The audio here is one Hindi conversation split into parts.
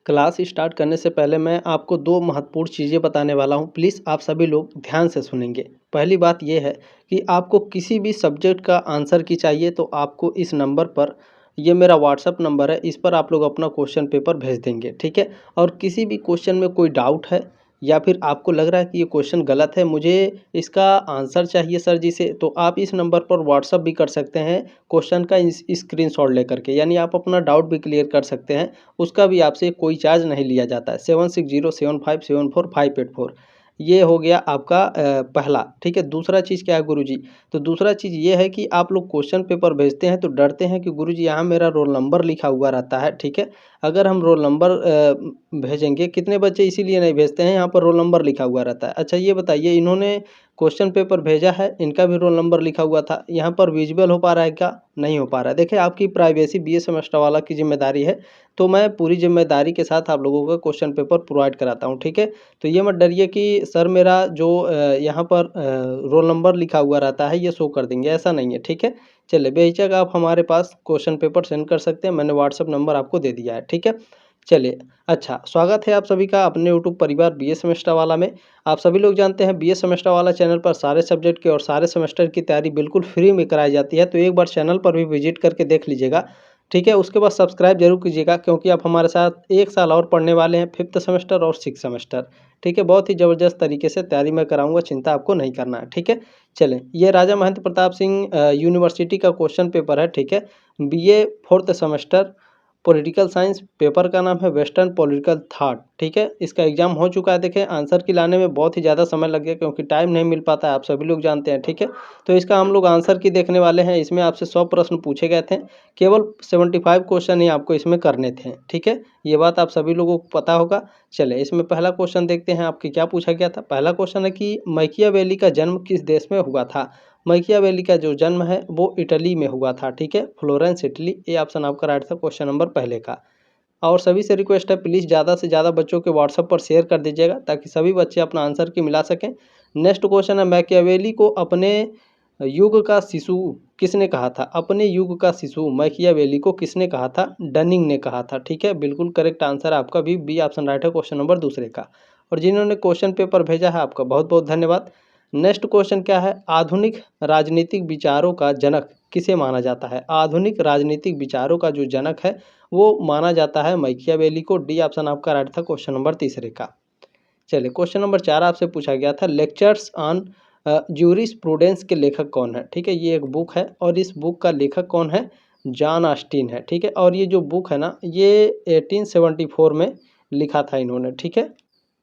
क्लास स्टार्ट करने से पहले मैं आपको दो महत्वपूर्ण चीज़ें बताने वाला हूँ। प्लीज़ आप सभी लोग ध्यान से सुनेंगे। पहली बात ये है कि आपको किसी भी सब्जेक्ट का आंसर की चाहिए तो आपको इस नंबर पर, ये मेरा व्हाट्सअप नंबर है, इस पर आप लोग अपना क्वेश्चन पेपर भेज देंगे, ठीक है। और किसी भी क्वेश्चन में कोई डाउट है या फिर आपको लग रहा है कि ये क्वेश्चन गलत है, मुझे इसका आंसर चाहिए सर जी से, तो आप इस नंबर पर व्हाट्सअप भी कर सकते हैं क्वेश्चन का स्क्रीनशॉट लेकर के, यानी आप अपना डाउट भी क्लियर कर सकते हैं। उसका भी आपसे कोई चार्ज नहीं लिया जाता है। 7607574584 ये हो गया आपका पहला, ठीक है। दूसरा चीज़ क्या है गुरुजी? तो दूसरा चीज़ ये है कि आप लोग क्वेश्चन पेपर भेजते हैं तो डरते हैं कि गुरुजी यहाँ मेरा रोल नंबर लिखा हुआ रहता है, ठीक है। अगर हम रोल नंबर भेजेंगे, कितने बच्चे इसीलिए नहीं भेजते हैं, यहाँ पर रोल नंबर लिखा हुआ रहता है। अच्छा ये बताइए, इन्होंने क्वेश्चन पेपर भेजा है, इनका भी रोल नंबर लिखा हुआ था, यहाँ पर विजिबल हो पा रहा है क्या? नहीं हो पा रहा है। देखिए आपकी प्राइवेसी बीए सेमेस्टर वाला की जिम्मेदारी है, तो मैं पूरी जिम्मेदारी के साथ आप लोगों को क्वेश्चन पेपर प्रोवाइड कराता हूँ, ठीक है। तो ये मत डरिए कि सर मेरा जो यहाँ पर रोल नंबर लिखा हुआ रहता है ये शो कर देंगे, ऐसा नहीं है, ठीक है। चलिए बेहिचक आप हमारे पास क्वेश्चन पेपर सेंड कर सकते हैं, मैंने व्हाट्सअप नंबर आपको दे दिया है, ठीक है। चलिए, अच्छा स्वागत है आप सभी का अपने यूट्यूब परिवार बीए सेमेस्टर वाला में। आप सभी लोग जानते हैं बीए सेमेस्टर वाला चैनल पर सारे सब्जेक्ट की और सारे सेमेस्टर की तैयारी बिल्कुल फ्री में कराई जाती है, तो एक बार चैनल पर भी विजिट करके देख लीजिएगा, ठीक है। उसके बाद सब्सक्राइब जरूर कीजिएगा, क्योंकि आप हमारे साथ एक साल और पढ़ने वाले हैं, 5th सेमेस्टर और 6th सेमेस्टर, ठीक है। बहुत ही ज़बरदस्त तरीके से तैयारी मैं कराऊंगा, चिंता आपको नहीं करना है, ठीक है। चलें, ये राजा महेंद्र प्रताप सिंह यूनिवर्सिटी का क्वेश्चन पेपर है, ठीक है। BA 4th semester political science, paper का नाम है वेस्टर्न पॉलिटिकल थॉट, ठीक है। इसका एग्जाम हो चुका है। देखें आंसर की लाने में बहुत ही ज़्यादा समय लग गया, क्योंकि टाइम नहीं मिल पाता है, आप सभी लोग जानते हैं, ठीक है। तो इसका हम लोग आंसर की देखने वाले हैं। इसमें आपसे 100 प्रश्न पूछे गए थे, केवल 75 क्वेश्चन ही आपको इसमें करने थे, ठीक है। ये बात आप सभी लोगों को पता होगा। चले इसमें पहला क्वेश्चन देखते हैं आपके क्या पूछा गया था। पहला क्वेश्चन है कि मैकियावेली का जन्म किस देश में हुआ था? मैकियावेली का जो जन्म है वो इटली में हुआ था, ठीक है, फ्लोरेंस इटली। ये ऑप्शन आपका राइट था क्वेश्चन नंबर पहले का। और सभी से रिक्वेस्ट है प्लीज़ ज़्यादा से ज़्यादा बच्चों के व्हाट्सएप पर शेयर कर दीजिएगा, ताकि सभी बच्चे अपना आंसर की मिला सकें। नेक्स्ट क्वेश्चन है, मैकियावेली को अपने युग का शिशु किसने कहा था? अपने युग का शिशु मैकियावेली को किसने कहा था? डनिंग ने कहा था, ठीक है। बिल्कुल करेक्ट आंसर आपका भी बी ऑप्शन राइट है क्वेश्चन नंबर दूसरे का। और जिन्होंने क्वेश्चन पेपर भेजा है आपका बहुत बहुत धन्यवाद। नेक्स्ट क्वेश्चन क्या है? आधुनिक राजनीतिक विचारों का जनक किसे माना जाता है? आधुनिक राजनीतिक विचारों का जो जनक है वो माना जाता है मैकियावेली को। डी ऑप्शन आपका राइट था क्वेश्चन नंबर तीसरे का। चलिए क्वेश्चन नंबर 4 आपसे पूछा गया था, लेक्चर्स ऑन ज्यूरिस्प्रूडेंस के लेखक कौन है? ठीक है, ये एक बुक है और इस बुक का लेखक कौन है? जॉन ऑस्टिन है, ठीक है। और ये जो बुक है ना, ये 1874 में लिखा था इन्होंने, ठीक है।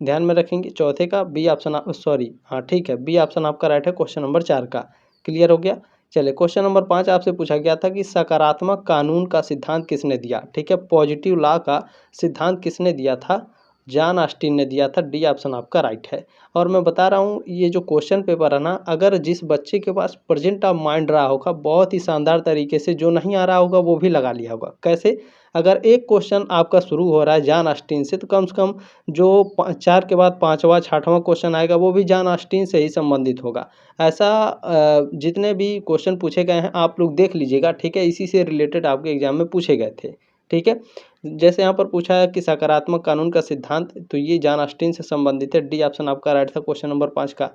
ध्यान में रखेंगे। चौथे का बी ऑप्शन, सॉरी हाँ ठीक है, बी ऑप्शन आपका राइट है क्वेश्चन नंबर 4 का। क्लियर हो गया। चलिए क्वेश्चन नंबर 5 आपसे पूछा गया था कि सकारात्मक कानून का सिद्धांत किसने दिया? ठीक है, पॉजिटिव लॉ का सिद्धांत किसने दिया था? जॉन ऑस्टिन ने दिया था। डी ऑप्शन आपका राइट है। और मैं बता रहा हूँ ये जो क्वेश्चन पेपर है ना, अगर जिस बच्चे के पास प्रेजेंट ऑफ माइंड रहा होगा बहुत ही शानदार तरीके से, जो नहीं आ रहा होगा वो भी लगा लिया होगा। कैसे? अगर एक क्वेश्चन आपका शुरू हो रहा है जॉन ऑस्टिन से, तो कम से कम जो 4 के बाद 5वां 6वां क्वेश्चन आएगा वो भी जॉन ऑस्टिन से ही संबंधित होगा। ऐसा जितने भी क्वेश्चन पूछे गए हैं आप लोग देख लीजिएगा, ठीक है। इसी से रिलेटेड आपके एग्जाम में पूछे गए थे, ठीक है। जैसे यहाँ पर पूछा है कि सकारात्मक कानून का सिद्धांत, तो ये जॉन ऑस्टिन से संबंधित है। डी ऑप्शन आपका राइट था क्वेश्चन नंबर 5 का,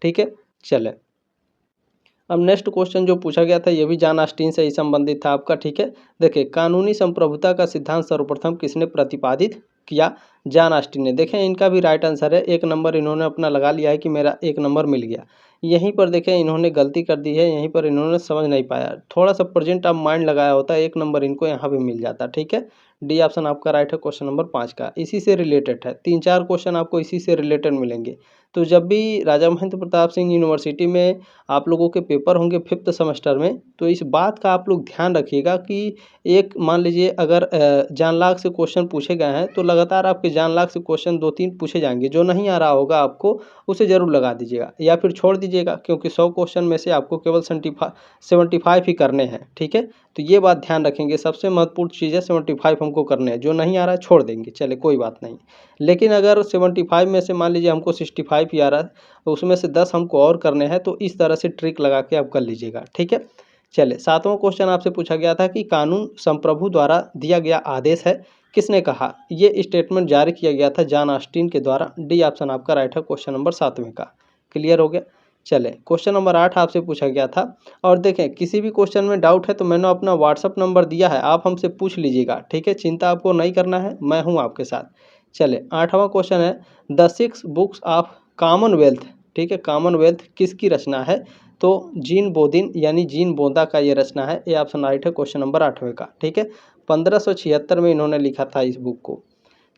ठीक है। चले अब नेक्स्ट क्वेश्चन जो पूछा गया था ये भी जॉन ऑस्टिन से ही संबंधित था आपका, ठीक है। देखिए कानूनी संप्रभुता का सिद्धांत सर्वप्रथम किसने प्रतिपादित किया? जॉन ऑस्टिन ने। देखें इनका भी राइट आंसर है। 1 नंबर इन्होंने अपना लगा लिया है कि मेरा 1 नंबर मिल गया। यहीं पर देखें इन्होंने गलती कर दी है, यहीं पर इन्होंने समझ नहीं पाया, थोड़ा सा प्रेजेंट ऑफ माइंड लगाया होता, 1 नंबर इनको यहाँ भी मिल जाता, ठीक है। डी ऑप्शन आपका राइट है क्वेश्चन नंबर 5 का। इसी से रिलेटेड है, 3-4 क्वेश्चन आपको इसी से रिलेटेड मिलेंगे। तो जब भी राजा महेंद्र प्रताप सिंह यूनिवर्सिटी में आप लोगों के पेपर होंगे 5th सेमेस्टर में, तो इस बात का आप लोग ध्यान रखिएगा कि एक मान लीजिए अगर जान लाख से क्वेश्चन पूछे गए हैं, तो लगातार आपके जान लाख से क्वेश्चन 2-3 पूछे जाएंगे। जो नहीं आ रहा होगा आपको उसे ज़रूर लगा दीजिएगा या फिर छोड़ दीजिएगा, क्योंकि 100 क्वेश्चन में से आपको केवल 75 ही करने हैं, ठीक है। तो ये बात ध्यान रखेंगे, सबसे महत्वपूर्ण चीज़ है 75 हमको करने हैं, जो नहीं आ रहा है छोड़ देंगे, चले कोई बात नहीं। लेकिन अगर 75 में से मान लीजिए हमको 65 ही आ रहा है, तो उसमें से 10 हमको और करने हैं, तो इस तरह से ट्रिक लगा के आप कर लीजिएगा, ठीक है। चले 7वां क्वेश्चन आपसे पूछा गया था कि कानून संप्रभु द्वारा दिया गया आदेश है किसने कहा? ये स्टेटमेंट जारी किया गया था जॉन ऑस्टिन के द्वारा। डी ऑप्शन आपका राइट है क्वेश्चन नंबर 7वें का। क्लियर हो गया? चले क्वेश्चन नंबर 8 आपसे पूछा गया था। और देखें किसी भी क्वेश्चन में डाउट है तो मैंने अपना व्हाट्सअप नंबर दिया है, आप हमसे पूछ लीजिएगा, ठीक है। चिंता आपको नहीं करना है, मैं हूँ आपके साथ। चले 8वां क्वेश्चन है, द 6 बुक्स ऑफ कॉमनवेल्थ, ठीक है, कॉमनवेल्थ किसकी रचना है? तो जीन बोदिन यानी जीन बोदा का ये रचना है। ये ऑप्शन राइट है क्वेश्चन नंबर 8वें का, ठीक है। 1576 में इन्होंने लिखा था इस बुक को।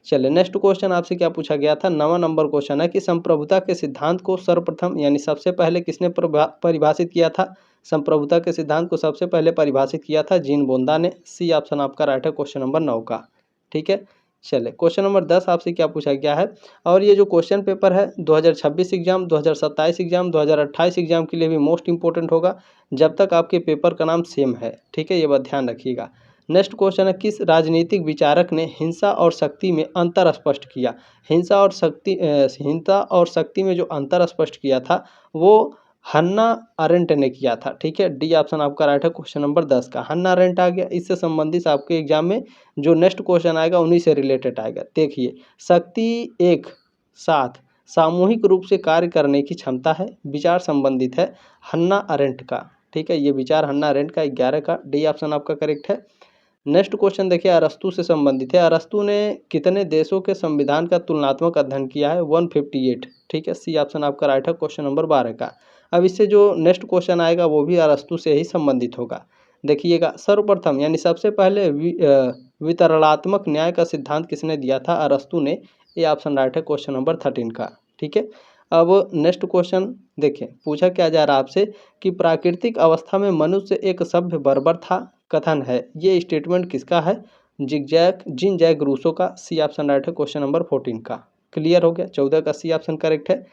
चलिए नेक्स्ट क्वेश्चन आपसे क्या पूछा गया था? 9वां नंबर क्वेश्चन है कि संप्रभुता के सिद्धांत को सर्वप्रथम यानी सबसे पहले किसने परिभाषित किया था? संप्रभुता के सिद्धांत को सबसे पहले परिभाषित किया था जीन बोंदा ने। सी ऑप्शन आपका राइट है क्वेश्चन नंबर 9 का, ठीक है। चलिए क्वेश्चन नंबर 10 आपसे क्या पूछा गया है? और ये जो क्वेश्चन पेपर है 2026 एग्जाम, 2027 एग्जाम, 2028 एग्जाम के लिए भी मोस्ट इंपॉर्टेंट होगा, जब तक आपके पेपर का नाम सेम है, ठीक है, ये बात ध्यान रखिएगा। नेक्स्ट क्वेश्चन है, किस राजनीतिक विचारक ने हिंसा और शक्ति में अंतर स्पष्ट किया? हिंसा और शक्ति में जो अंतर स्पष्ट किया था वो हन्ना अरेंट ने किया था, ठीक है। डी ऑप्शन आपका राइट है क्वेश्चन नंबर 10 का। हन्ना अरेंट आ गया। इससे संबंधित आपके एग्जाम में जो नेक्स्ट क्वेश्चन आएगा उन्हीं से रिलेटेड आएगा। देखिए, शक्ति एक साथ सामूहिक रूप से कार्य करने की क्षमता है, विचार संबंधित है हन्ना अरेंट का, ठीक है। ये विचार हन्ना अरेंट का 11 का। डी ऑप्शन आपका करेक्ट है। नेक्स्ट क्वेश्चन देखिए, अरस्तु से संबंधित है। अरस्तु ने कितने देशों के संविधान का तुलनात्मक अध्ययन किया है? 158, ठीक है। सी ऑप्शन आपका राइट है क्वेश्चन नंबर 12 का। अब इससे जो नेक्स्ट क्वेश्चन आएगा वो भी अरस्तु से ही संबंधित होगा। देखिएगा, सर्वप्रथम यानी सबसे पहले वितरणात्मक न्याय का सिद्धांत किसने दिया था? अरस्तु ने। ये ऑप्शन राइट है क्वेश्चन नंबर 13 का, ठीक है। अब नेक्स्ट क्वेश्चन देखिए, पूछा क्या जा रहा है आपसे कि प्राकृतिक अवस्था में मनुष्य एक सभ्य बर्बर था, कथन है। ये स्टेटमेंट किसका है? जीन जैक रूसो का। सी ऑप्शन राइट है क्वेश्चन नंबर 14 का। क्लियर हो गया? 14 का सी ऑप्शन करेक्ट है।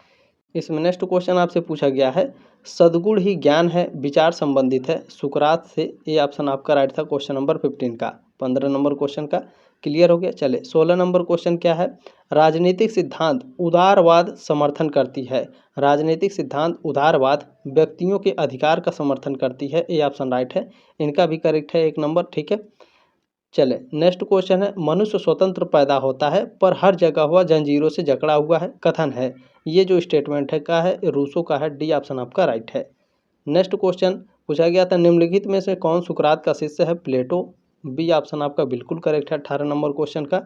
इसमें नेक्स्ट क्वेश्चन आपसे पूछा गया है, सद्गुण ही ज्ञान है, विचार संबंधित है सुकरात से। ये ऑप्शन आपका राइट था क्वेश्चन नंबर 15 का। 15 नंबर क्वेश्चन का क्लियर हो गया। चले 16 नंबर क्वेश्चन क्या है? राजनीतिक सिद्धांत उदारवाद समर्थन करती है। राजनीतिक सिद्धांत उदारवाद व्यक्तियों के अधिकार का समर्थन करती है। ये ऑप्शन राइट है, इनका भी करेक्ट है 1 नंबर, ठीक है। चले नेक्स्ट क्वेश्चन है, मनुष्य स्वतंत्र पैदा होता है पर हर जगह हुआ जंजीरों से जकड़ा हुआ है, कथन है। ये जो स्टेटमेंट है का है? रूसो का है। डी ऑप्शन आपका राइट है। नेक्स्ट क्वेश्चन पूछा गया था, निम्नलिखित में से कौन सुकरात का शिष्य है? प्लेटो। बी ऑप्शन आपका बिल्कुल करेक्ट है 18 नंबर क्वेश्चन का।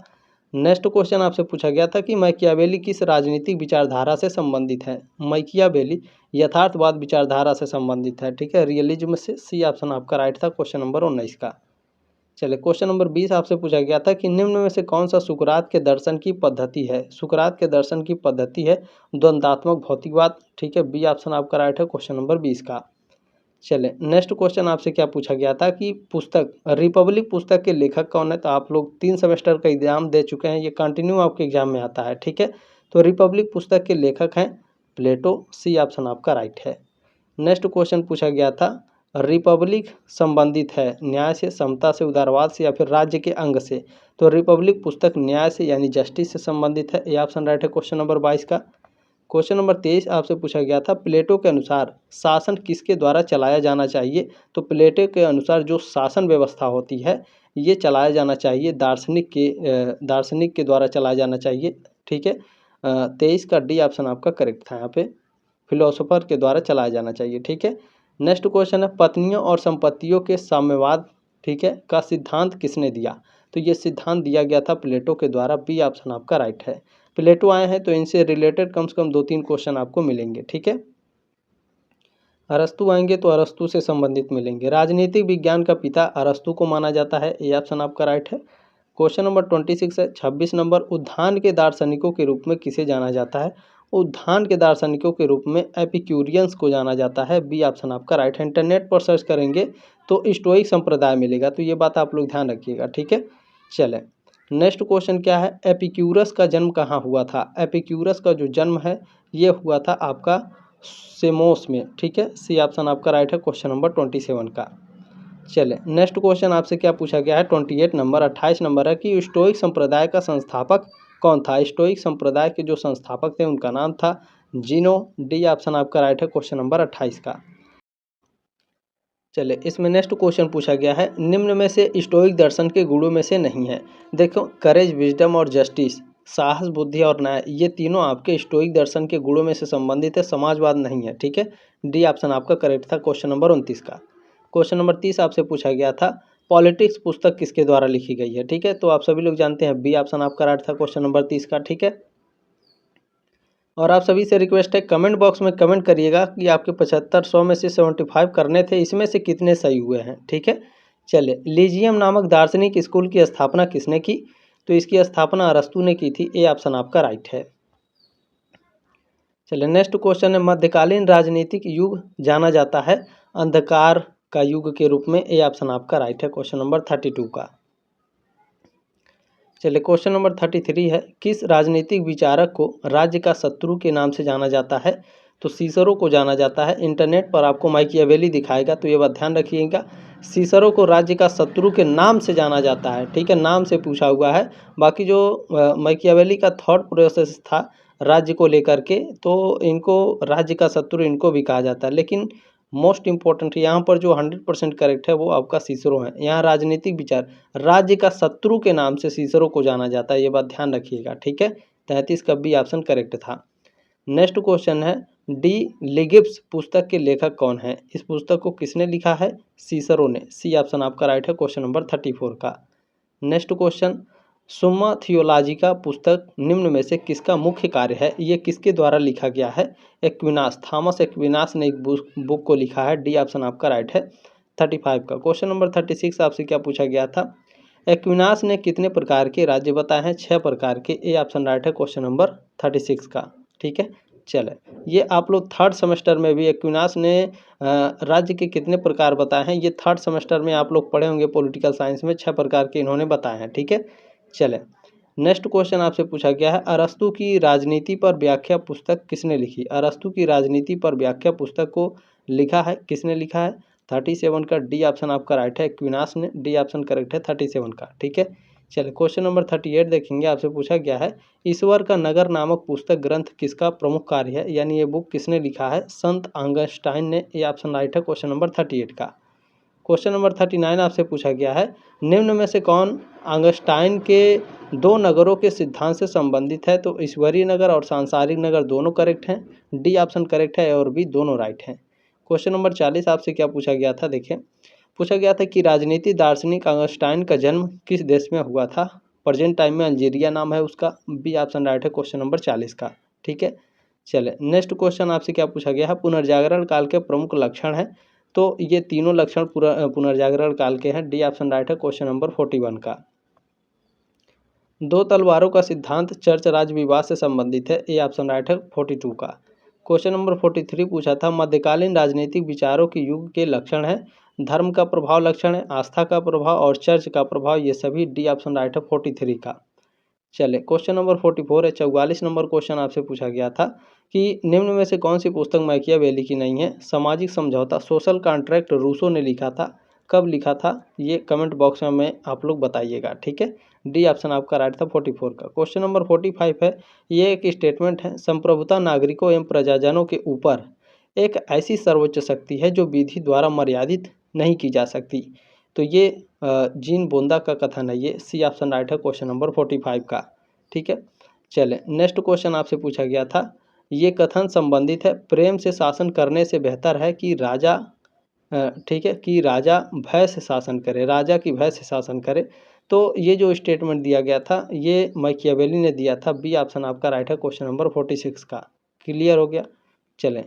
नेक्स्ट क्वेश्चन आपसे पूछा गया था कि मैकियावेली किस राजनीतिक विचारधारा से संबंधित है? मैकियावेली यथार्थवाद विचारधारा से संबंधित है, ठीक है, रियलिज्म से। सी ऑप्शन आपका राइट था क्वेश्चन नंबर 19 का। चलिए क्वेश्चन नंबर 20 आपसे पूछा गया था कि निम्न में से कौन सा सुकरात के दर्शन की पद्धति है? सुकरात के दर्शन की पद्धति है द्वंद्वात्मक भौतिकवाद, ठीक है। बी ऑप्शन आपका राइट है क्वेश्चन नंबर 20 का। चले नेक्स्ट क्वेश्चन आपसे क्या पूछा गया था कि पुस्तक रिपब्लिक पुस्तक के लेखक कौन है? तो आप लोग 3 सेमेस्टर का एग्जाम दे चुके हैं, ये कंटिन्यू आपके एग्जाम में आता है, ठीक है। तो रिपब्लिक पुस्तक के लेखक हैं प्लेटो। सी ऑप्शन आपका राइट है। नेक्स्ट क्वेश्चन पूछा गया था, रिपब्लिक संबंधित है न्याय से, समता से, उदारवाद से या फिर राज्य के अंग से? तो रिपब्लिक पुस्तक न्याय से यानी जस्टिस से संबंधित है। ये ऑप्शन राइट है क्वेश्चन नंबर 22 का। क्वेश्चन नंबर 23 आपसे पूछा गया था, प्लेटो के अनुसार शासन किसके द्वारा चलाया जाना चाहिए? तो प्लेटो के अनुसार जो शासन व्यवस्था होती है ये चलाया जाना चाहिए दार्शनिक के द्वारा चलाया जाना चाहिए, ठीक है। 23 का डी ऑप्शन आपका करेक्ट था, यहाँ पे फिलोसोफर के द्वारा चलाया जाना चाहिए, ठीक है। नेक्स्ट क्वेश्चन है, पत्नियों और संपत्तियों के साम्यवाद, ठीक है, का सिद्धांत किसने दिया? तो ये सिद्धांत दिया गया था प्लेटो के द्वारा। बी ऑप्शन आपका राइट है। प्लेटो आए हैं तो इनसे रिलेटेड कम से कम 2-3 क्वेश्चन आपको मिलेंगे, ठीक है। अरस्तु आएंगे तो अरस्तु से संबंधित मिलेंगे। राजनीतिक विज्ञान का पिता अरस्तु को माना जाता है। ये ऑप्शन आपका राइट है। क्वेश्चन नंबर 26 है, 26 नंबर, उद्यान के दार्शनिकों के रूप में किसे जाना जाता है? उद्यान के दार्शनिकों के रूप में एपिक्यूरियंस को जाना जाता है। बी ऑप्शन आपका राइट है। इंटरनेट पर सर्च करेंगे तो स्टोइक संप्रदाय मिलेगा, तो ये बात आप लोग ध्यान रखिएगा, ठीक है। चले नेक्स्ट क्वेश्चन क्या है, एपिक्यूरस का जन्म कहाँ हुआ था? एपिक्यूरस का जो जन्म है ये हुआ था आपका सेमोस में, ठीक है। सी ऑप्शन आपका राइट है क्वेश्चन नंबर 27 का। चले नेक्स्ट क्वेश्चन आपसे क्या पूछा गया है, 28 नंबर 28 नंबर है कि स्टोइक संप्रदाय का संस्थापक कौन था? स्टोइक संप्रदाय के जो संस्थापक थे उनका नाम था जीनो। डी ऑप्शन आपका राइट है क्वेश्चन नंबर 28 का। चले इसमें नेक्स्ट क्वेश्चन पूछा गया है, निम्न में से स्टोइक दर्शन के गुणों में से नहीं है। देखो करेज, विजडम और जस्टिस, साहस, बुद्धि और न्याय, ये तीनों आपके स्टोइक दर्शन के गुणों में से संबंधित है, समाजवाद नहीं है। ठीक है, डी ऑप्शन आपका करेक्ट था क्वेश्चन नंबर 29 का। क्वेश्चन नंबर 30 आपसे पूछा गया था, पॉलिटिक्स पुस्तक किसके द्वारा लिखी गई है। ठीक है, तो आप सभी लोग जानते हैं बी ऑप्शन आपका राइट था क्वेश्चन नंबर 30 का। ठीक है, और आप सभी से रिक्वेस्ट है कमेंट बॉक्स में कमेंट करिएगा कि आपके 75 100 में से 75 करने थे, इसमें से कितने सही हुए हैं। ठीक है, चलिए लीजियम नामक दार्शनिक स्कूल की स्थापना किसने की, तो इसकी स्थापना अरस्तू ने की थी, ए ऑप्शन आपका राइट है। चलिए नेक्स्ट क्वेश्चन है, मध्यकालीन राजनीतिक युग जाना जाता है अंधकार का युग के रूप में, ए ऑप्शन आपका राइट है क्वेश्चन नंबर 32 का। चलिए क्वेश्चन नंबर 33 है, किस राजनीतिक विचारक को राज्य का शत्रु के नाम से जाना जाता है, तो सीसरो को जाना जाता है। इंटरनेट पर आपको माइकियावेली दिखाएगा, तो ये बात ध्यान रखिएगा, सीसरो को राज्य का शत्रु के नाम से जाना जाता है। ठीक है, नाम से पूछा हुआ है, बाकी जो माइकियावेली का थॉट प्रोसेस था राज्य को लेकर के, तो इनको राज्य का शत्रु इनको भी कहा जाता है, लेकिन मोस्ट इंपॉर्टेंट यहाँ पर जो 100% करेक्ट है वो आपका सीसरो है। यहाँ राजनीतिक विचार राज्य का शत्रु के नाम से सीसरो को जाना जाता है, ये बात ध्यान रखिएगा। ठीक है, 33 का बी ऑप्शन करेक्ट था। नेक्स्ट क्वेश्चन है, डी लिगिब्स पुस्तक के लेखक कौन है, इस पुस्तक को किसने लिखा है, सीसरो ने, सी ऑप्शन आपका राइट है क्वेश्चन नंबर 34 का। नेक्स्ट क्वेश्चन, सुम्मा थियोलॉजिका पुस्तक निम्न में से किसका मुख्य कार्य है, ये किसके द्वारा लिखा गया है, एक्विनास, थॉमस एक्विनास ने एक बुक को लिखा है, डी ऑप्शन आपका राइट है 35 का। क्वेश्चन नंबर 36 आपसे क्या पूछा गया था, एक्विनास ने कितने प्रकार के राज्य बताए हैं, 6 प्रकार के, ए ऑप्शन राइट है क्वेश्चन नंबर 36 का। ठीक है, चले ये आप लोग थर्ड सेमेस्टर में भी एक्विनास ने राज्य के कितने प्रकार बताए हैं, ये थर्ड सेमेस्टर में आप लोग पढ़े होंगे पॉलिटिकल साइंस में, 6 प्रकार के इन्होंने बताए हैं। ठीक है, चले नेक्स्ट क्वेश्चन आपसे पूछा गया है, अरस्तु की राजनीति पर व्याख्या पुस्तक किसने लिखी, अरस्तु की राजनीति पर व्याख्या पुस्तक को लिखा है, किसने लिखा है, 37 का, डी ऑप्शन आपका राइट है एक्विनास ने, डी ऑप्शन करेक्ट है 37 का। ठीक है, चलिए क्वेश्चन नंबर 38 देखेंगे, आपसे पूछा गया है, ईश्वर का नगर नामक पुस्तक ग्रंथ किसका प्रमुख कार्य है, यानी ये बुक किसने लिखा है, संत ऑगस्टाइन ने, ये ऑप्शन राइट है क्वेश्चन नंबर 38 का। क्वेश्चन नंबर 39 आपसे पूछा गया है, निम्न में से कौन ऑगस्टाइन के 2 नगरों के सिद्धांत से संबंधित है, तो ईश्वरीय नगर और सांसारिक नगर दोनों करेक्ट हैं, डी ऑप्शन करेक्ट है और बी दोनों राइट हैं। क्वेश्चन नंबर 40 आपसे क्या पूछा गया था, देखिए पूछा गया था कि राजनीति दार्शनिक ऑगस्टाइन का जन्म किस देश में हुआ था, प्रेजेंट टाइम में अल्जीरिया नाम है उसका, बी ऑप्शन राइट है क्वेश्चन नंबर 40 का। ठीक है, चले नेक्स्ट क्वेश्चन आपसे क्या पूछा गया है, पुनर्जागरण काल के प्रमुख लक्षण है, तो ये तीनों लक्षण पुनर्जागरण काल के हैं, डी ऑप्शन राइट है क्वेश्चन नंबर 41 का। 2 तलवारों का सिद्धांत चर्च राज्य विवाद से संबंधित है, ए ऑप्शन राइट है 42 का। क्वेश्चन नंबर 43 पूछा था, मध्यकालीन राजनीतिक विचारों के युग के लक्षण है, धर्म का प्रभाव लक्षण है, आस्था का प्रभाव और चर्च का प्रभाव, ये सभी, डी ऑप्शन राइट है 43 का। चले क्वेश्चन नंबर 44 है, 44 नंबर क्वेश्चन आपसे पूछा गया था कि निम्न में से कौन सी पुस्तक मैकियावेली की नहीं है, सामाजिक समझौता, सोशल कॉन्ट्रैक्ट रूसो ने लिखा था, कब लिखा था, ये कमेंट बॉक्स में आप लोग बताइएगा। ठीक है, डी ऑप्शन आपका राइट था 44 का। क्वेश्चन नंबर 45 है, ये एक स्टेटमेंट है, संप्रभुता नागरिकों एवं प्रजाजनों के ऊपर एक ऐसी सर्वोच्च शक्ति है जो विधि द्वारा मर्यादित नहीं की जा सकती, तो ये जीन बोंदा का कथन है, ये सी ऑप्शन राइट है क्वेश्चन नंबर 45 का। ठीक है, चले नेक्स्ट क्वेश्चन आपसे पूछा गया था, ये कथन संबंधित है, प्रेम से शासन करने से बेहतर है कि राजा ठीक है कि राजा भय से शासन करे, राजा की भय से शासन करे, तो ये जो स्टेटमेंट दिया गया था ये मैकियावेली ने दिया था, बी ऑप्शन आपका राइट है क्वेश्चन नंबर 46 का। क्लियर हो गया, चलें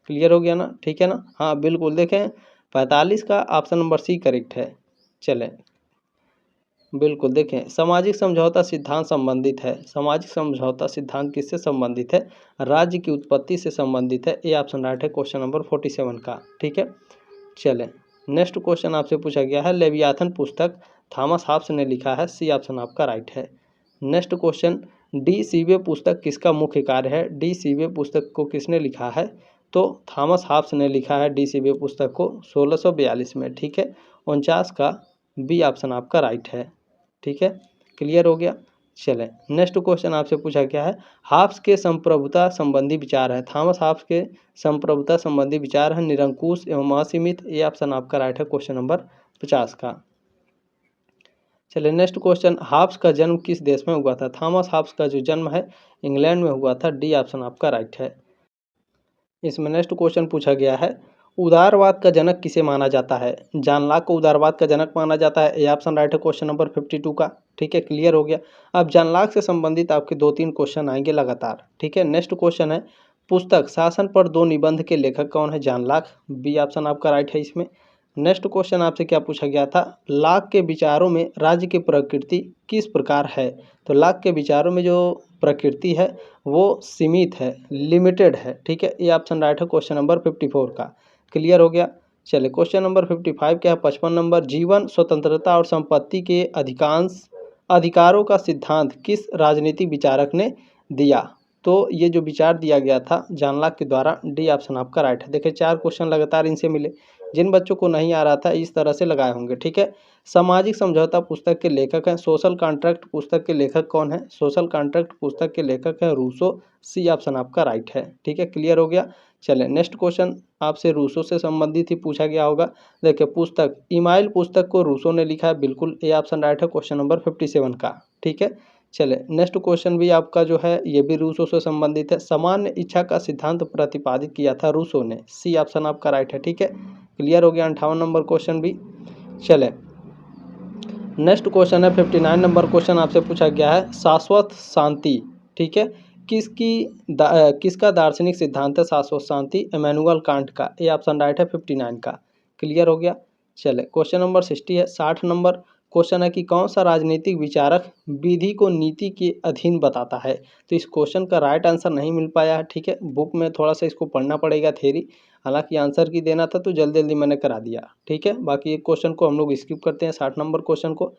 क्लियर हो गया ना, ठीक है ना, हाँ बिल्कुल, देखें 45 का ऑप्शन नंबर सी करेक्ट है। चलें बिल्कुल, देखें सामाजिक समझौता सिद्धांत संबंधित है, सामाजिक समझौता सिद्धांत किससे संबंधित है, राज्य की उत्पत्ति से संबंधित है, ए ऑप्शन राइट है क्वेश्चन नंबर 47 का। ठीक है, चलें नेक्स्ट क्वेश्चन आपसे पूछा गया है, लेवियाथन पुस्तक थॉमस हॉब्स ने लिखा है, सी ऑप्शन आपका राइट है। नेक्स्ट क्वेश्चन, डी सीवे पुस्तक किसका मुख्य कार्य है, डी सीवे पुस्तक को किसने लिखा है, तो थॉमस हॉब्स ने लिखा है डी सीवे पुस्तक को 1642 में। ठीक है, 49 का बी ऑप्शन आपका राइट है। ठीक है, क्लियर हो गया, चले नेक्स्ट क्वेश्चन आपसे पूछा गया है, हाब्स के संप्रभुता संबंधी विचार है। थॉमस हाब्स के संप्रभुता संबंधी विचार है निरंकुश एवं असीमित। ये ऑप्शन आपका राइट है क्वेश्चन नंबर 50 का। चलिए नेक्स्ट क्वेश्चन, हाब्स का जन्म किस देश में हुआ था। थॉमस हाब्स का जो जन्म है इंग्लैंड में हुआ था। डी ऑप्शन आपका राइट है। इसमें नेक्स्ट क्वेश्चन पूछा गया है, उदारवाद का जनक किसे माना जाता है। जॉन लॉक को उदारवाद का जनक माना जाता है। ये ऑप्शन राइट है क्वेश्चन नंबर 52 का। ठीक है, क्लियर हो गया। अब जॉन लॉक से संबंधित आपके 2-3 क्वेश्चन आएंगे लगातार। ठीक है, नेक्स्ट क्वेश्चन है, पुस्तक शासन पर 2 निबंध के लेखक कौन है। John Locke. बी ऑप्शन आपका राइट है इसमें। नेक्स्ट क्वेश्चन आपसे क्या पूछा गया था, लॉक के विचारों में राज्य की प्रकृति किस प्रकार है। तो लॉक के विचारों में जो प्रकृति है वो सीमित है, लिमिटेड है। ठीक है, ये ऑप्शन राइट है क्वेश्चन नंबर 54 का। क्लियर हो गया। चलिए क्वेश्चन नंबर 55 क्या है, 55 नंबर, जीवन स्वतंत्रता और संपत्ति के अधिकांश अधिकारों का सिद्धांत किस राजनीतिक विचारक ने दिया। तो ये जो विचार दिया गया था जॉन लॉक के द्वारा। डी ऑप्शन आपका राइट है। देखिए 4 क्वेश्चन लगातार इनसे मिले। जिन बच्चों को नहीं आ रहा था इस तरह से लगाए होंगे। ठीक है, सामाजिक समझौता पुस्तक के लेखक हैं। सोशल कॉन्ट्रैक्ट पुस्तक के लेखक कौन है। सोशल कॉन्ट्रैक्ट पुस्तक के लेखक है रूसो। सी ऑप्शन आपका राइट है। ठीक है, क्लियर हो गया। चलें नेक्स्ट क्वेश्चन आपसे रूसो से संबंधित ही पूछा गया होगा। देखिए पुस्तक इमाइल पुस्तक को रूसो ने लिखा है। बिल्कुल ए ऑप्शन राइट है क्वेश्चन नंबर 57 का। ठीक है, चले नेक्स्ट क्वेश्चन भी आपका जो है ये भी रूसो से संबंधित है। सामान्य इच्छा का सिद्धांत प्रतिपादित किया था रूसो ने। सी ऑप्शन आपका राइट है। ठीक है, क्लियर हो गया। 58 नंबर क्वेश्चन भी। चले नेक्स्ट क्वेश्चन है 59 नंबर क्वेश्चन आपसे पूछा गया है, शाश्वत शांति। ठीक है, किसका दार्शनिक सिद्धांत है शाश्वत शांति। इमैनुअल कांट का। ये ऑप्शन राइट है 59 का। क्लियर हो गया। चले क्वेश्चन नंबर 60 है। 60 नंबर क्वेश्चन है कि कौन सा राजनीतिक विचारक विधि को नीति के अधीन बताता है। तो इस क्वेश्चन का राइट आंसर नहीं मिल पाया है। ठीक है, बुक में थोड़ा सा इसको पढ़ना पड़ेगा थ्योरी। हालांकि आंसर की देना था तो जल्दी जल्दी मैंने करा दिया। ठीक है, बाकी एक क्वेश्चन को हम लोग स्किप करते हैं 60 नंबर क्वेश्चन को।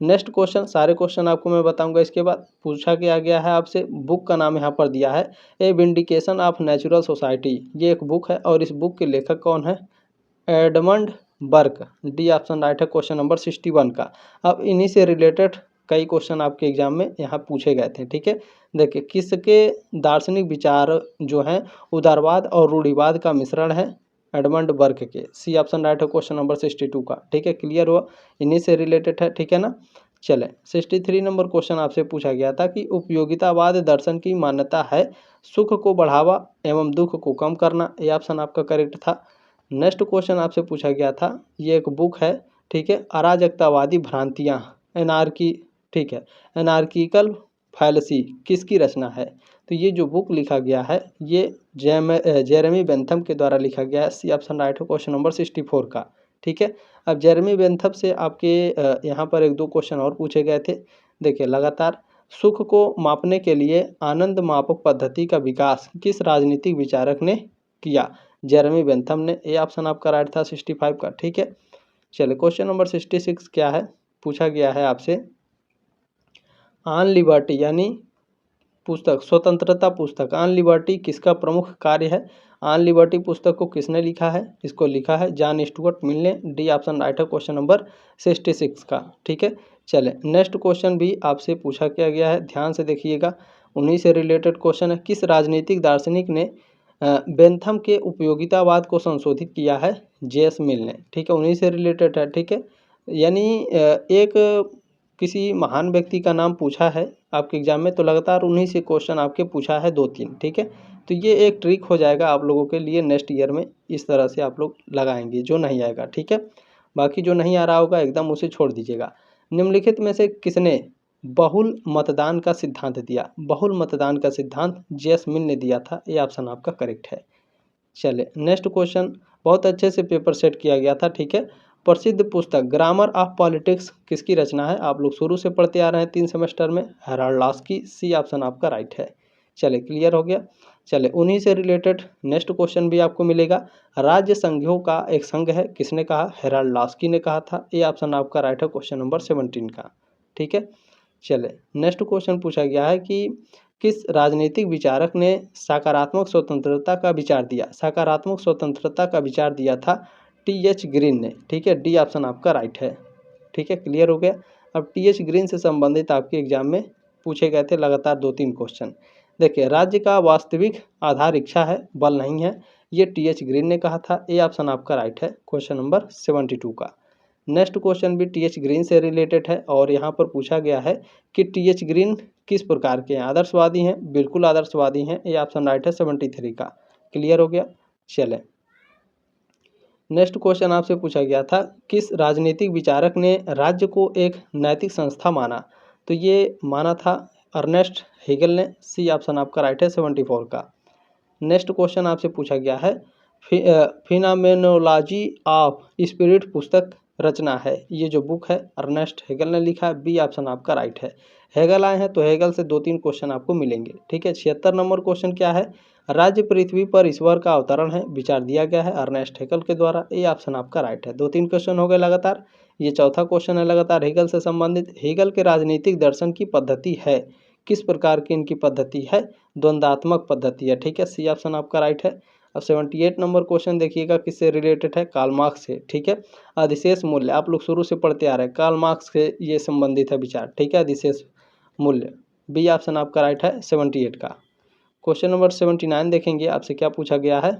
नेक्स्ट क्वेश्चन, सारे क्वेश्चन आपको मैं बताऊंगा इसके बाद। पूछा गया है आपसे, बुक का नाम यहाँ पर दिया है ए विंडिकेशन ऑफ नेचुरल सोसाइटी। ये एक बुक है और इस बुक के लेखक कौन है, Edmund Burke. D option right है क्वेश्चन नंबर 61 का। अब इन्हीं से रिलेटेड कई क्वेश्चन आपके एग्जाम में यहाँ पूछे गए थे। ठीक है, देखिए किसके दार्शनिक विचार जो हैं उदारवाद और रूढ़िवाद का मिश्रण है। एडमंड बर्क के। सी ऑप्शन राइट है क्वेश्चन नंबर 62 का। ठीक है, क्लियर हुआ, इन्हीं से रिलेटेड है। ठीक है ना। चले 63 नंबर क्वेश्चन आपसे पूछा गया था कि उपयोगितावाद दर्शन की मान्यता है सुख को बढ़ावा एवं दुख को कम करना। ये ऑप्शन आपका करेक्ट था। नेक्स्ट क्वेश्चन आपसे पूछा गया था, ये एक बुक है। ठीक है, अराजकतावादी भ्रांतियाँ, एनार्की। ठीक है, एनार्किकल फैलसी किसकी रचना है। तो ये जो बुक लिखा गया है ये जेरेमी बेंथम के द्वारा लिखा गया है। सी ऑप्शन राइट है क्वेश्चन नंबर 64 का। ठीक है, अब जेरेमी बेंथम से आपके यहाँ पर 1-2 क्वेश्चन और पूछे गए थे। देखिए लगातार, सुख को मापने के लिए आनंद मापक पद्धति का विकास किस राजनीतिक विचारक ने किया। जेरेमी बेंथम ने। ए ऑप्शन आपका राइट था 65 का। ठीक है, चलिए क्वेश्चन नंबर 66 क्या है, पूछा गया है आपसे, ऑन लिबर्टी यानी पुस्तक स्वतंत्रता पुस्तक ऑन लिबर्टी किसका प्रमुख कार्य है। ऑन लिबर्टी पुस्तक को किसने लिखा है, इसको लिखा है जॉन स्टुअर्ट मिल ने। डी ऑप्शन राइट है क्वेश्चन नंबर 66 का। ठीक है, चले नेक्स्ट क्वेश्चन भी आपसे पूछा क्या गया है, ध्यान से देखिएगा, उन्हीं से रिलेटेड क्वेश्चन है। किस राजनीतिक दार्शनिक ने बेंथम के उपयोगितावाद को संशोधित किया है। जे.एस. मिल ने। ठीक है, उन्हीं से रिलेटेड है। ठीक है, यानी एक किसी महान व्यक्ति का नाम पूछा है आपके एग्जाम में तो लगातार उन्हीं से क्वेश्चन आपके पूछा है 2-3। ठीक है, तो ये एक ट्रिक हो जाएगा आप लोगों के लिए नेक्स्ट ईयर में। इस तरह से आप लोग लगाएंगे जो नहीं आएगा। ठीक है, बाकी जो नहीं आ रहा होगा एकदम उसे छोड़ दीजिएगा। निम्नलिखित में से किसने बहुल मतदान का सिद्धांत दिया। बहुल मतदान का सिद्धांत जे.एस. मिल ने दिया था। ये ऑप्शन आपका करेक्ट है। चले नेक्स्ट क्वेश्चन, बहुत अच्छे से पेपर सेट किया गया था। ठीक है, प्रसिद्ध पुस्तक ग्रामर ऑफ पॉलिटिक्स किसकी रचना है। आप लोग शुरू से पढ़ते आ रहे हैं 3 सेमेस्टर में, हेराल्ड लॉस्की। सी ऑप्शन आपका राइट है। चले क्लियर हो गया। चले उन्हीं से रिलेटेड नेक्स्ट क्वेश्चन भी आपको मिलेगा। राज्य संघों का एक संघ है, किसने कहा, हेराल्ड लॉस्की ने कहा था। ये ऑप्शन आपका राइट है क्वेश्चन नंबर 17 का। ठीक है, चले नेक्स्ट क्वेश्चन पूछा गया है कि किस राजनीतिक विचारक ने सकारात्मक स्वतंत्रता का विचार दिया। सकारात्मक स्वतंत्रता का विचार दिया था टी.एच. ग्रीन ने। ठीक है, डी ऑप्शन आपका राइट है। ठीक है, क्लियर हो गया। अब टी.एच. ग्रीन से संबंधित आपके एग्जाम में पूछे गए थे लगातार 2-3 क्वेश्चन। देखिए, राज्य का वास्तविक आधार इच्छा है, बल नहीं है, ये टी.एच. ग्रीन ने कहा था। ए ऑप्शन आपका राइट है क्वेश्चन नंबर 72 का। नेक्स्ट क्वेश्चन भी टी.एच. ग्रीन से रिलेटेड है और यहाँ पर पूछा गया है कि टी.एच. ग्रीन किस प्रकार के हैं? आदर्शवादी हैं, बिल्कुल आदर्शवादी हैं। ए ऑप्शन राइट है 73 का। क्लियर हो गया? चलें, नेक्स्ट क्वेश्चन आपसे पूछा गया था, किस राजनीतिक विचारक ने राज्य को एक नैतिक संस्था माना? तो ये माना था अर्नेस्ट हेगल ने। सी ऑप्शन आपका राइट है 74 का। नेक्स्ट क्वेश्चन आपसे पूछा गया है, फिनोमेनोलॉजी ऑफ स्पिरिट पुस्तक रचना है, ये जो बुक है अर्नेस्ट हेगल ने लिखा है। बी ऑप्शन आपका राइट है। हेगल आए हैं तो हेगल से 2-3 क्वेश्चन आपको मिलेंगे। ठीक है, 76 नंबर क्वेश्चन क्या है? राज्य पृथ्वी पर ईश्वर का अवतरण है, विचार दिया गया है अर्नेस्ट हेगल के द्वारा। ए ऑप्शन आपका राइट है। 2-3 क्वेश्चन हो गए लगातार। ये चौथा क्वेश्चन है लगातार हेगल से संबंधित। हेगल के राजनीतिक दर्शन की पद्धति है, किस प्रकार की इनकी पद्धति है? द्वंद्वात्मक पद्धति है। ठीक है, सी ऑप्शन आपका राइट है। अब 78 नंबर क्वेश्चन देखिएगा, किससे रिलेटेड है? कार्ल मार्क्स से। ठीक है, अधिशेष मूल्य आप लोग शुरू से पढ़ते आ रहे हैं, कार्ल मार्क्स से ये संबंधित है विचार। ठीक है, अधिशेष मूल्य। बी ऑप्शन आपका राइट है 78 का। क्वेश्चन नंबर 79 देखेंगे, आपसे क्या पूछा गया है?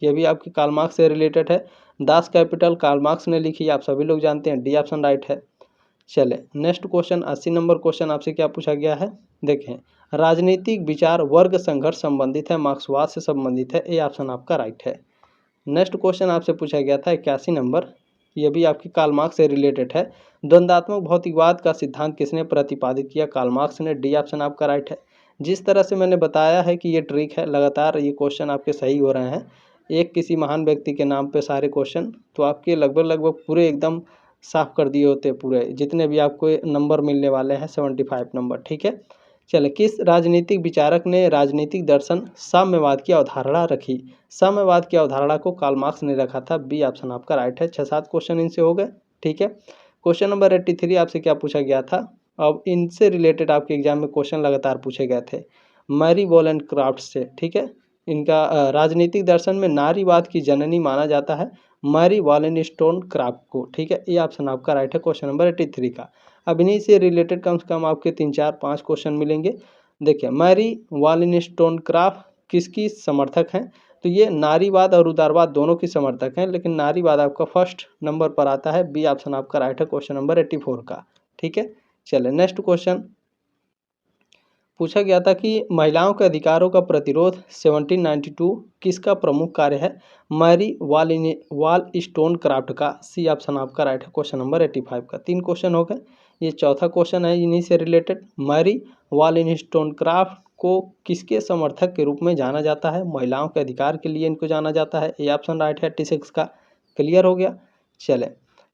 ये भी आपके कार्ल मार्क्स से रिलेटेड है। दास कैपिटल कार्ल मार्क्स ने लिखी, आप सभी लोग जानते हैं। डी ऑप्शन राइट है। चले, नेक्स्ट क्वेश्चन 80 नंबर क्वेश्चन आपसे क्या पूछा गया है? देखें, राजनीतिक विचार वर्ग संघर्ष संबंधित है, मार्क्सवाद से संबंधित है। ए ऑप्शन आपका राइट है। नेक्स्ट क्वेश्चन आपसे पूछा गया था 81 नंबर, यह भी आपकी कार्ल मार्क्स से रिलेटेड है। द्वंद्वात्मक भौतिकवाद का सिद्धांत किसने प्रतिपादित किया? कार्ल मार्क्स ने। डी ऑप्शन आपका राइट है। जिस तरह से मैंने बताया है कि ये ट्रिक है, लगातार ये क्वेश्चन आपके सही हो रहे हैं। एक किसी महान व्यक्ति के नाम पे सारे क्वेश्चन, तो आपके लगभग पूरे एकदम साफ कर दिए होते पूरे, जितने भी आपको नंबर मिलने वाले हैं 75 नंबर। ठीक है, चले, किस राजनीतिक विचारक ने राजनीतिक दर्शन साम्यवाद की अवधारणा रखी? साम्यवाद की अवधारणा को कार्ल मार्क्स ने रखा था। बी ऑप्शन आपका राइट है। 6-7 क्वेश्चन इनसे हो गए। ठीक है, क्वेश्चन नंबर 83 आपसे क्या पूछा गया था? अब इनसे रिलेटेड आपके एग्जाम में क्वेश्चन लगातार पूछे गए थे, मैरी वॉलस्टोनेक्राफ्ट से। ठीक है, इनका राजनीतिक दर्शन में नारीवाद की जननी माना जाता है, मैरी वॉलस्टोनेक्राफ्ट को। ठीक है, ये ऑप्शन आपका राइट है क्वेश्चन नंबर 83 का। अब इन्हीं से रिलेटेड कम से कम आपके 3-4-5 क्वेश्चन मिलेंगे। देखिए, मैरी वॉलस्टोनेक्राफ्ट किसकी समर्थक हैं? तो ये नारीवाद और उदारवाद दोनों की समर्थक हैं, लेकिन नारीवाद आपका फर्स्ट नंबर पर आता है। बी ऑप्शन आपका राइट है क्वेश्चन नंबर 84 का। ठीक है, चले, नेक्स्ट क्वेश्चन पूछा गया था कि महिलाओं के अधिकारों का प्रतिरोध 1792 किसका प्रमुख कार्य है? मैरी वॉलस्टोनेक्राफ्ट का। सी ऑप्शन आपका राइट है क्वेश्चन नंबर 85 का। 3 क्वेश्चन हो गए, ये चौथा क्वेश्चन है इन्हीं से रिलेटेड। मैरी वॉलस्टोनेक्राफ्ट को किसके समर्थक के रूप में जाना जाता है? महिलाओं के अधिकार के लिए इनको जाना जाता है। ए ऑप्शन राइट है 86 का। क्लियर हो गया? चले,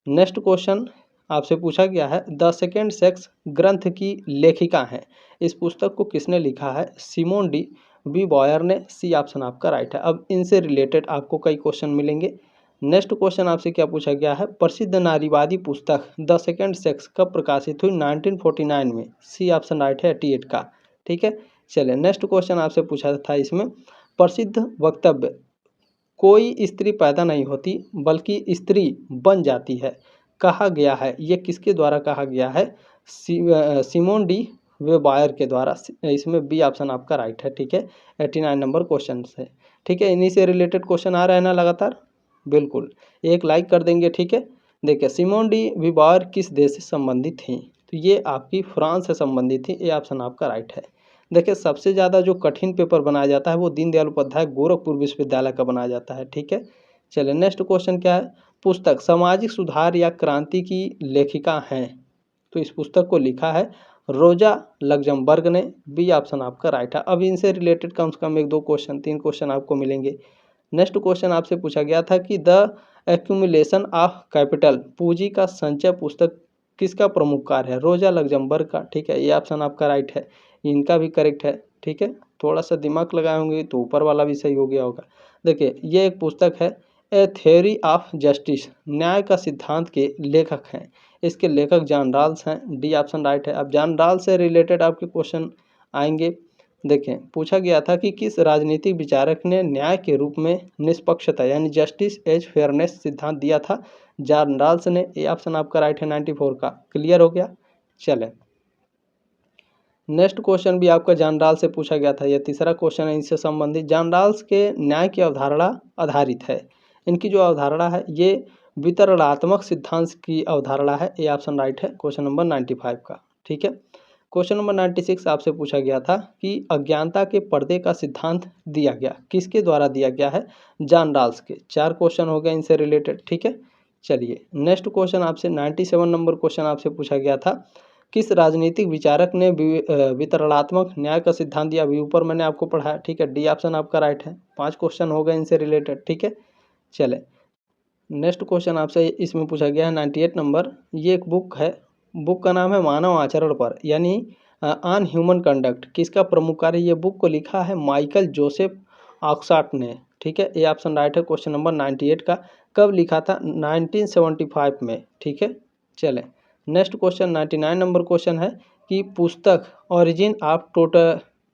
नेक्स्ट क्वेश्चन आपसे पूछा गया है, द सेकेंड सेक्स ग्रंथ की लेखिका हैं, इस पुस्तक को किसने लिखा है? सिमोन डी बॉयर ने। सी ऑप्शन आपका राइट है। अब इनसे रिलेटेड आपको कई क्वेश्चन मिलेंगे। नेक्स्ट क्वेश्चन आपसे क्या पूछा गया है? प्रसिद्ध नारीवादी पुस्तक द सेकेंड सेक्स कब प्रकाशित हुई? 1949 में। सी ऑप्शन राइट है 88 का। ठीक है, चलिए, नेक्स्ट क्वेश्चन आपसे पूछा था इसमें, प्रसिद्ध वक्तव्य कोई स्त्री पैदा नहीं होती बल्कि स्त्री बन जाती है, कहा गया है, ये किसके द्वारा कहा गया है? सिमोन डी बॉयर के द्वारा। इसमें बी ऑप्शन आपका राइट है। ठीक है, 89 नंबर क्वेश्चन से। ठीक है, इन्हीं से रिलेटेड क्वेश्चन आ रहे हैं ना लगातार, बिल्कुल एक लाइक कर देंगे। ठीक है, देखिए, सिमोन डी बॉयर किस देश से संबंधित थी? तो ये आपकी फ्रांस से संबंधित थी। ये ऑप्शन आपका राइट है। देखिए, सबसे ज़्यादा जो कठिन पेपर बनाया जाता है वो दीनदयाल उपाध्याय गोरखपुर विश्वविद्यालय का बनाया जाता है। ठीक है, चलिए, नेक्स्ट क्वेश्चन क्या है? पुस्तक सामाजिक सुधार या क्रांति की लेखिका हैं, तो इस पुस्तक को लिखा है रोजा लग्जमबर्ग ने। बी ऑप्शन आपका राइट है। अब इनसे रिलेटेड कम से कम 1-2 क्वेश्चन, 3 क्वेश्चन आपको मिलेंगे। नेक्स्ट क्वेश्चन आपसे पूछा गया था कि द एक्यूमुलेशन ऑफ कैपिटल पूंजी का संचय पुस्तक किसका प्रमुख कार्य है? रोजा लग्जमबर्ग का। ठीक है, ये ऑप्शन आपका राइट है, इनका भी करेक्ट है। ठीक है, थोड़ा सा दिमाग लगाए होंगे तो ऊपर वाला भी सही हो गया होगा। देखिए, ये एक पुस्तक है, ए थ्योरी ऑफ जस्टिस, न्याय का सिद्धांत के लेखक हैं, इसके लेखक जॉन रॉल्स हैं। डी ऑप्शन राइट है। अब जॉन रॉल्स से रिलेटेड आपके क्वेश्चन आएंगे। देखें, पूछा गया था कि किस राजनीतिक विचारक ने न्याय के रूप में निष्पक्षता यानी जस्टिस एज फेयरनेस सिद्धांत दिया था? जॉन रॉल्स ने। ए ऑप्शन आपका राइट है 94 का। क्लियर हो गया? चले, नेक्स्ट क्वेश्चन भी आपका जॉन रॉल्स से पूछा गया था। यह तीसरा क्वेश्चन है इससे संबंधित। जॉन रॉल्स के न्याय की अवधारणा आधारित है। इनकी जो अवधारणा है ये वितरणात्मक सिद्धांत की अवधारणा है। ये ऑप्शन राइट है क्वेश्चन नंबर 95 का। ठीक है। क्वेश्चन नंबर 96 आपसे पूछा गया था कि अज्ञानता के पर्दे का सिद्धांत दिया गया, किसके द्वारा दिया गया है? जॉन रॉल्स के। 4 क्वेश्चन हो गए इनसे रिलेटेड। ठीक है। चलिए नेक्स्ट क्वेश्चन आपसे 97 नंबर क्वेश्चन आपसे पूछा गया था, किस राजनीतिक विचारक ने वितरणात्मक न्याय का सिद्धांत दिया? अभी ऊपर मैंने आपको पढ़ाया। ठीक है। डी ऑप्शन आपका राइट है। 5 क्वेश्चन हो गए इनसे रिलेटेड। ठीक है। चले नेक्स्ट क्वेश्चन आपसे इसमें पूछा गया है 98 नंबर। ये एक बुक है, बुक का नाम है मानव आचरण पर, यानी ऑन ह्यूमन कंडक्ट। किसका प्रमुख कार्य? ये बुक को लिखा है माइकल जोसेफ ऑक्सफोर्ड ने। ठीक है। ये ऑप्शन राइट है क्वेश्चन नंबर 98 का। कब लिखा था? 1975 में। ठीक है। चलें नेक्स्ट क्वेश्चन 99 नंबर क्वेश्चन है कि पुस्तक ओरिजिन ऑफ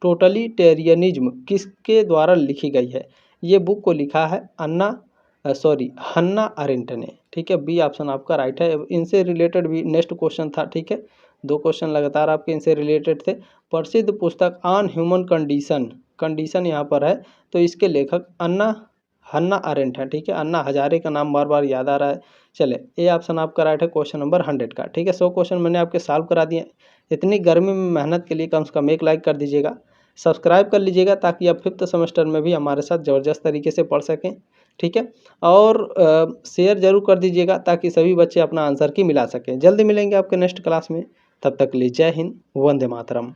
टोटलिटेरियनिज्म किसके द्वारा लिखी गई है? ये बुक को लिखा है हन्ना अरेंट ने। ठीक है। बी ऑप्शन आपका राइट है। इनसे रिलेटेड भी नेक्स्ट क्वेश्चन था। ठीक है। 2 क्वेश्चन लगातार आपके इनसे रिलेटेड थे। प्रसिद्ध पुस्तक ऑन ह्यूमन कंडीशन यहाँ पर है, तो इसके लेखक हन्ना अरेंट है। ठीक है। अन्ना हजारे का नाम बार बार याद आ रहा है। चले ए ऑप्शन आपका राइट है क्वेश्चन नंबर 100 का। ठीक है। 100 क्वेश्चन मैंने आपके सॉल्व करा दिए। इतनी गर्मी में मेहनत के लिए कम से कम एक लाइक कर दीजिएगा, सब्सक्राइब कर लीजिएगा, ताकि आप 5th सेमेस्टर में भी हमारे साथ ज़बरदस्त तरीके से पढ़ सकें। ठीक है। और शेयर जरूर कर दीजिएगा ताकि सभी बच्चे अपना आंसर की मिला सकें। जल्दी मिलेंगे आपके नेक्स्ट क्लास में। तब तक के लिए जय हिंद, वंदे मातरम।